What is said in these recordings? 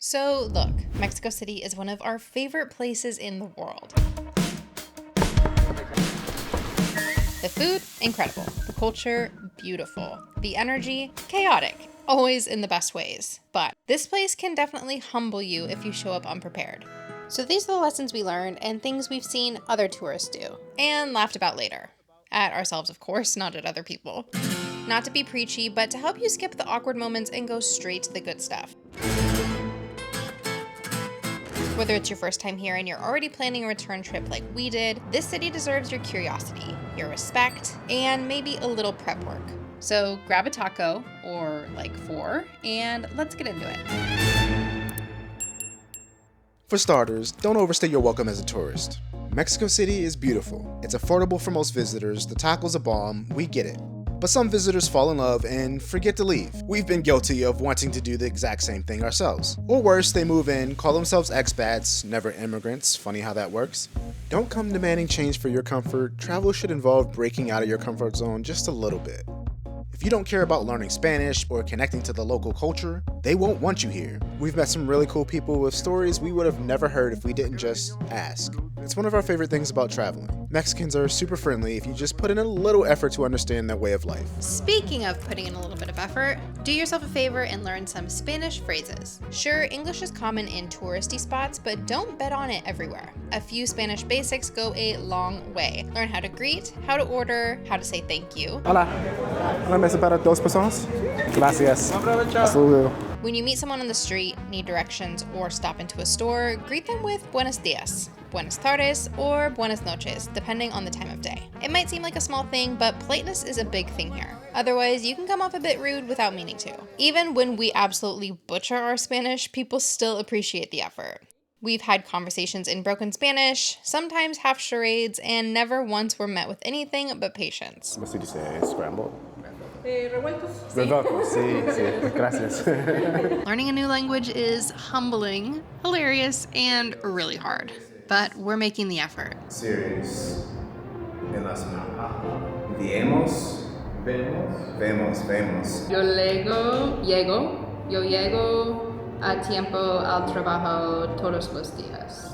So look, Mexico City is one of our favorite places in the world. The food, incredible. The culture, beautiful. The energy, chaotic. Always in the best ways. But this place can definitely humble you if you show up unprepared. So these are the lessons we learned and things we've seen other tourists do. And laughed about later. At ourselves, of course, not at other people. Not to be preachy, but to help you skip the awkward moments and go straight to the good stuff. Whether it's your first time here and you're already planning a return trip like we did, this city deserves your curiosity, your respect, and maybe a little prep work. So grab a taco, or like 4, and let's get into it. For starters, don't overstay your welcome as a tourist. Mexico City is beautiful. It's affordable for most visitors, the tacos are bomb, we get it. But some visitors fall in love and forget to leave. We've been guilty of wanting to do the exact same thing ourselves. Or worse, they move in, call themselves expats, never immigrants, funny how that works. Don't come demanding change for your comfort. Travel should involve breaking out of your comfort zone just a little bit. If you don't care about learning Spanish or connecting to the local culture, they won't want you here. We've met some really cool people with stories we would have never heard if we didn't just ask. It's one of our favorite things about traveling. Mexicans are super friendly if you just put in a little effort to understand their way of life. Speaking of putting in a little bit of effort, do yourself a favor and learn some Spanish phrases. Sure, English is common in touristy spots, but don't bet on it everywhere. A few Spanish basics go a long way. Learn how to greet, how to order, how to say thank you. Hola. Hola, mesa para dos personas. Gracias. Hasta luego. When you meet someone on the street, need directions, or stop into a store, greet them with buenos dias, buenas tardes, or buenas noches, depending on the time of day. It might seem like a small thing, but politeness is a big thing here. Otherwise, you can come off a bit rude without meaning to. Even when we absolutely butcher our Spanish, people still appreciate the effort. We've had conversations in broken Spanish, sometimes half charades, and never once were met with anything but patience. ¿Cómo se dice scrambled? Revueltos. Revueltos, sí, gracias. Learning a new language is humbling, hilarious, and really hard. But we're making the effort. Series en la semana. Vemos. Yo llego a tiempo al trabajo todos los días,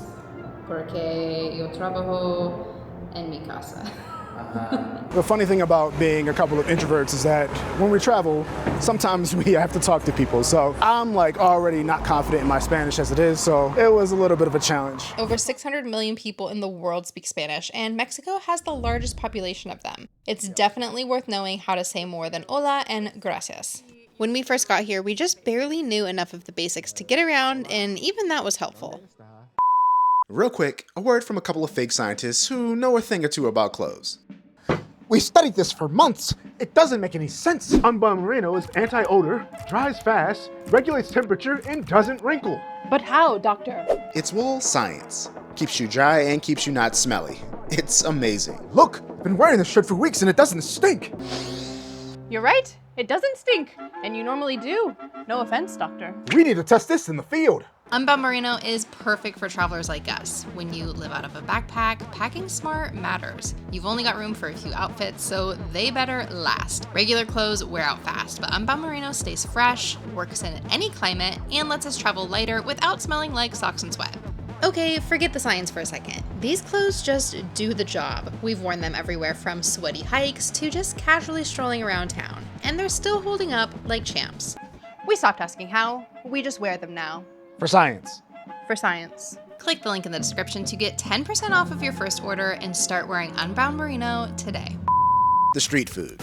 porque yo trabajo en mi casa. The funny thing about being a couple of introverts is that when we travel, sometimes we have to talk to people. So I'm already not confident in my Spanish as it is, so it was a little bit of a challenge. Over 600 million people in the world speak Spanish, and Mexico has the largest population of them. It's definitely worth knowing how to say more than hola and gracias. When we first got here, we just barely knew enough of the basics to get around, and even that was helpful. Real quick, a word from a couple of fake scientists who know a thing or two about clothes. We studied this for months. It doesn't make any sense. Unbound merino is anti-odor, dries fast, regulates temperature, and doesn't wrinkle. But how, doctor? It's wool science. Keeps you dry and keeps you not smelly. It's amazing. Look, I've been wearing this shirt for weeks and it doesn't stink. You're right. It doesn't stink. And you normally do. No offense, doctor. We need to test this in the field. Unbound Merino is perfect for travelers like us. When you live out of a backpack, packing smart matters. You've only got room for a few outfits, so they better last. Regular clothes wear out fast, but Unbound Merino stays fresh, works in any climate, and lets us travel lighter without smelling like socks and sweat. Okay, forget the science for a second. These clothes just do the job. We've worn them everywhere from sweaty hikes to just casually strolling around town, and they're still holding up like champs. We stopped asking how. We just wear them now. For science. For science. Click the link in the description to get 10% off of your first order and start wearing Unbound Merino today. The street food.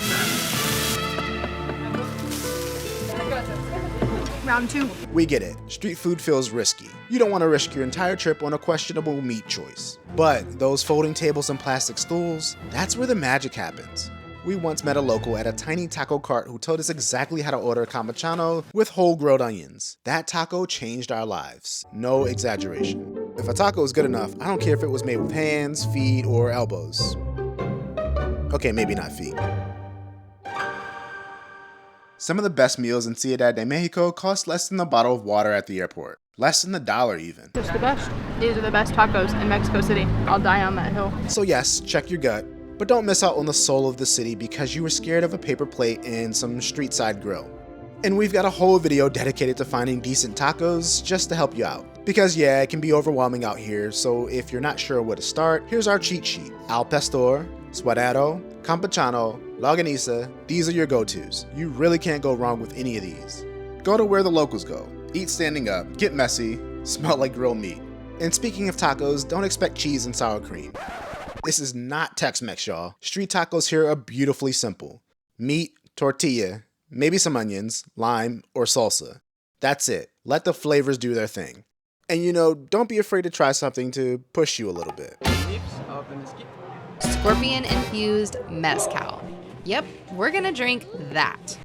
Round 2. We get it. Street food feels risky. You don't want to risk your entire trip on a questionable meat choice. But those folding tables and plastic stools, that's where the magic happens. We once met a local at a tiny taco cart who told us exactly how to order campechano with whole grilled onions. That taco changed our lives. No exaggeration. If a taco is good enough, I don't care if it was made with hands, feet, or elbows. Okay, maybe not feet. Some of the best meals in Ciudad de Mexico cost less than a bottle of water at the airport. Less than $1 even. Just the best. These are the best tacos in Mexico City. I'll die on that hill. So yes, check your gut. But don't miss out on the soul of the city because you were scared of a paper plate and some street side grill. And we've got a whole video dedicated to finding decent tacos just to help you out. Because yeah, it can be overwhelming out here, so if you're not sure where to start, here's our cheat sheet. Al pastor, suadero, campechano, longaniza, these are your go-tos. You really can't go wrong with any of these. Go to where the locals go. Eat standing up, get messy, smell like grilled meat. And speaking of tacos, don't expect cheese and sour cream. This is not Tex-Mex, y'all. Street tacos here are beautifully simple. Meat, tortilla, maybe some onions, lime, or salsa. That's it. Let the flavors do their thing. And you know, don't be afraid to try something to push you a little bit. Scorpion-infused mezcal. Yep, we're gonna drink that.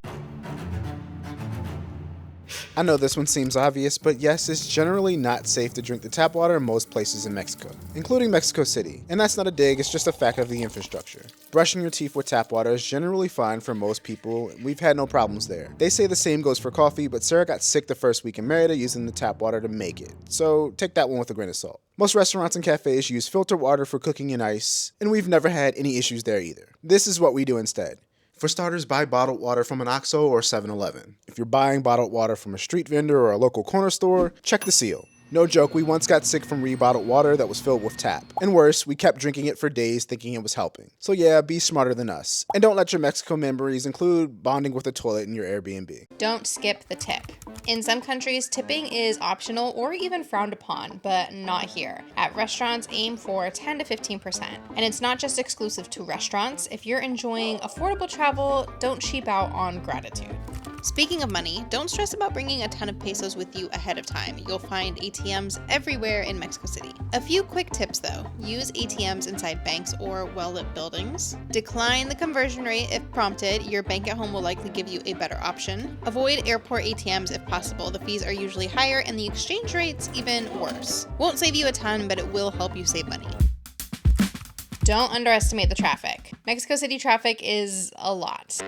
I know this one seems obvious, but yes, it's generally not safe to drink the tap water in most places in Mexico, including Mexico City. And that's not a dig, it's just a fact of the infrastructure. Brushing your teeth with tap water is generally fine for most people, and we've had no problems there. They say the same goes for coffee, but Sarah got sick the first week in Merida using the tap water to make it, so take that one with a grain of salt. Most restaurants and cafes use filtered water for cooking and ice, and we've never had any issues there either. This is what we do instead. For starters, buy bottled water from an OXXO or 7-Eleven. If you're buying bottled water from a street vendor or a local corner store, check the seal. No joke, we once got sick from rebottled water that was filled with tap. And worse, we kept drinking it for days thinking it was helping. So yeah, be smarter than us. And don't let your Mexico memories include bonding with a toilet in your Airbnb. Don't skip the tip. In some countries, tipping is optional or even frowned upon, but not here. At restaurants, aim for 10 to 15%. And it's not just exclusive to restaurants. If you're enjoying affordable travel, don't cheap out on gratitude. Speaking of money, don't stress about bringing a ton of pesos with you ahead of time. You'll find ATMs everywhere in Mexico City. A few quick tips though. Use ATMs inside banks or well-lit buildings. Decline the conversion rate if prompted. Your bank at home will likely give you a better option. Avoid airport ATMs if possible. The fees are usually higher and the exchange rate's even worse. Won't save you a ton, but it will help you save money. Don't underestimate the traffic. Mexico City traffic is a lot.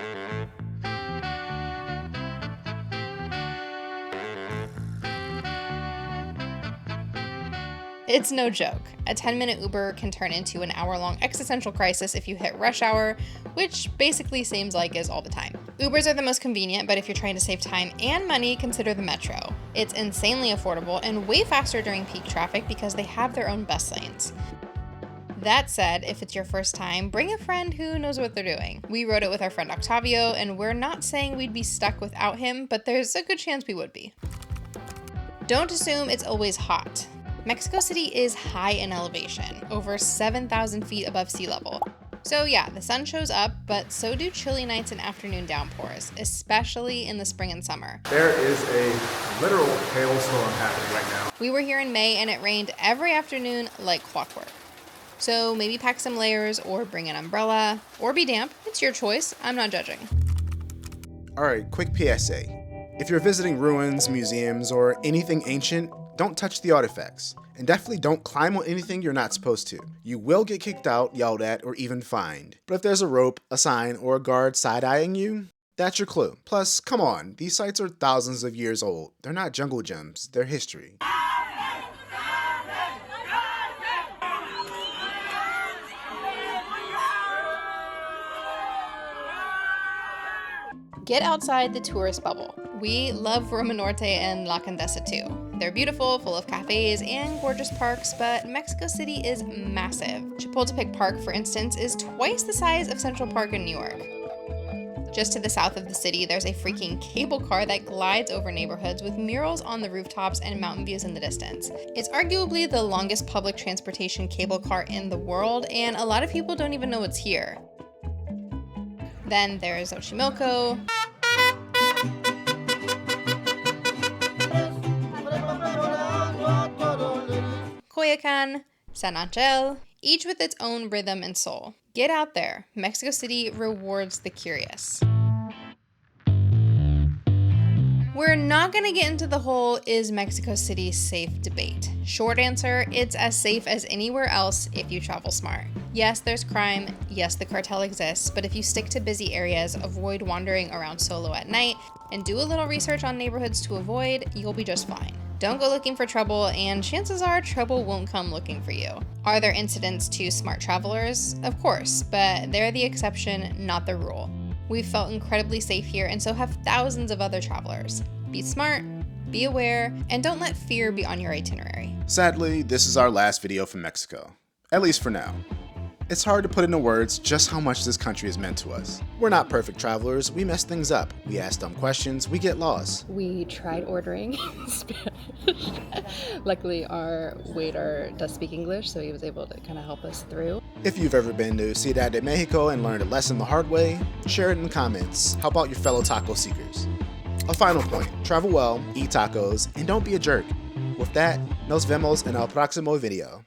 It's no joke. A 10-minute Uber can turn into an hour-long existential crisis if you hit rush hour, which basically seems like is all the time. Ubers are the most convenient, but if you're trying to save time and money, consider the metro. It's insanely affordable and way faster during peak traffic because they have their own bus lanes. That said, if it's your first time, bring a friend who knows what they're doing. We rode it with our friend Octavio, and we're not saying we'd be stuck without him, but there's a good chance we would be. Don't assume it's always hot. Mexico City is high in elevation, over 7,000 feet above sea level. So yeah, the sun shows up, but so do chilly nights and afternoon downpours, especially in the spring and summer. There is a literal hailstorm happening right now. We were here in May and it rained every afternoon like clockwork. So maybe pack some layers or bring an umbrella, or be damp. It's your choice, I'm not judging. Alright, quick PSA. If you're visiting ruins, museums, or anything ancient, don't touch the artifacts. And definitely don't climb on anything you're not supposed to. You will get kicked out, yelled at, or even fined. But if there's a rope, a sign, or a guard side-eyeing you, that's your clue. Plus, come on, these sites are thousands of years old. They're not jungle gems, they're history. Get outside the tourist bubble. We love Roma Norte and La Condesa too. They're beautiful, full of cafes and gorgeous parks, but Mexico City is massive. Chapultepec Park, for instance, is twice the size of Central Park in New York. Just to the south of the city, there's a freaking cable car that glides over neighborhoods with murals on the rooftops and mountain views in the distance. It's arguably the longest public transportation cable car in the world, and a lot of people don't even know it's here. Then there's Xochimilco, Coyoacan, San Angel, each with its own rhythm and soul. Get out there. Mexico City rewards the curious. We're not gonna get into the whole is Mexico City safe debate. Short answer, it's as safe as anywhere else if you travel smart. Yes, there's crime, yes, the cartel exists, but if you stick to busy areas, avoid wandering around solo at night, and do a little research on neighborhoods to avoid, you'll be just fine. Don't go looking for trouble, and chances are trouble won't come looking for you. Are there incidents to smart travelers? Of course, but they're the exception, not the rule. We've felt incredibly safe here, and so have thousands of other travelers. Be smart, be aware, and don't let fear be on your itinerary. Sadly, this is our last video from Mexico, at least for now. It's hard to put into words just how much this country has meant to us. We're not perfect travelers, we mess things up, we ask dumb questions, we get lost. We tried ordering in Spanish. Luckily, our waiter does speak English, so he was able to kind of help us through. If you've ever been to Ciudad de Mexico and learned a lesson the hard way, share it in the comments. How about your fellow taco seekers? A final point, travel well, eat tacos, and don't be a jerk. With that, nos vemos en el próximo video.